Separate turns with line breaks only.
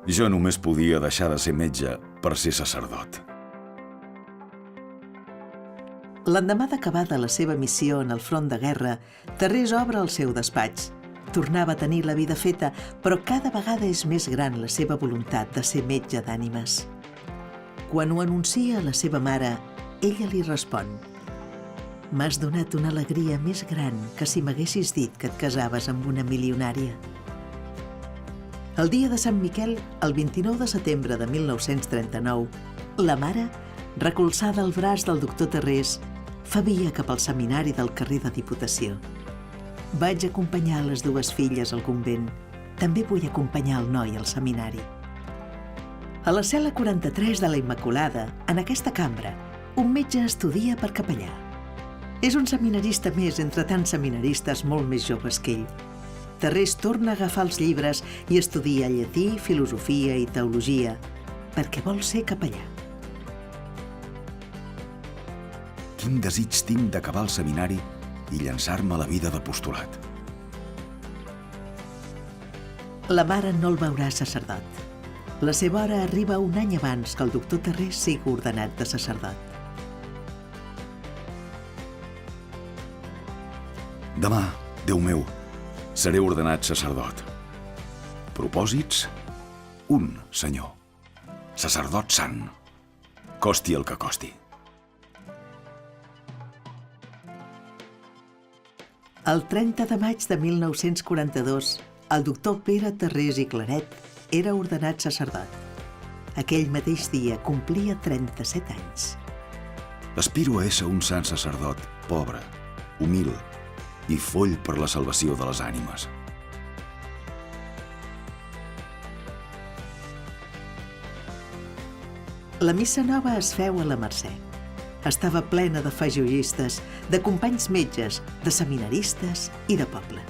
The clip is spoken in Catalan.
Jo només podia deixar de ser metge per ser sacerdot.
L'endemà d'acabada la seva missió en el front de guerra, Tarrés obre el seu despatx. Tornava a tenir la vida feta, però cada vegada és més gran la seva voluntat de ser metge d'ànimes. Quan ho anuncia a la seva mare, ella li respon: «M'has donat una alegria més gran que si m'haguessis dit que et casaves amb una milionària». El dia de Sant Miquel, el 29 de setembre de 1939, la mare, recolzada al braç del doctor Tarrés, fa via cap al seminari del carrer de Diputació. Vaig acompanyar les dues filles al convent. També vull acompanyar el noi al seminari. A la cel·la 43 de la Immaculada, en aquesta cambra, un metge estudia per capellà. És un seminarista més entre tants seminaristes molt més joves que ell. Tarrés torna a agafar els llibres i estudia llatí, filosofia i teologia, perquè vol ser capellà.
Quin desig tinc d'acabar el seminari i llançar-me a la vida d'apostolat.
La mare no el veurà sacerdot. La seva hora arriba un any abans que el doctor Tarrés sigui ordenat de sacerdot.
Demà, Déu meu, seré ordenat sacerdot. Propòsits? Un, Senyor. Sacerdot sant. Costi el que costi.
El 30 de maig de 1942, el doctor Pere Tarrés i Claret era ordenat sacerdot. Aquell mateix dia complia 37 anys.
Aspiro a ésser un sant sacerdot, pobre, humil i foll per la salvació de les ànimes.
La missa nova es feu a la Mercè. Estava plena de fajolistes, de companys metges, de seminaristes i de poble.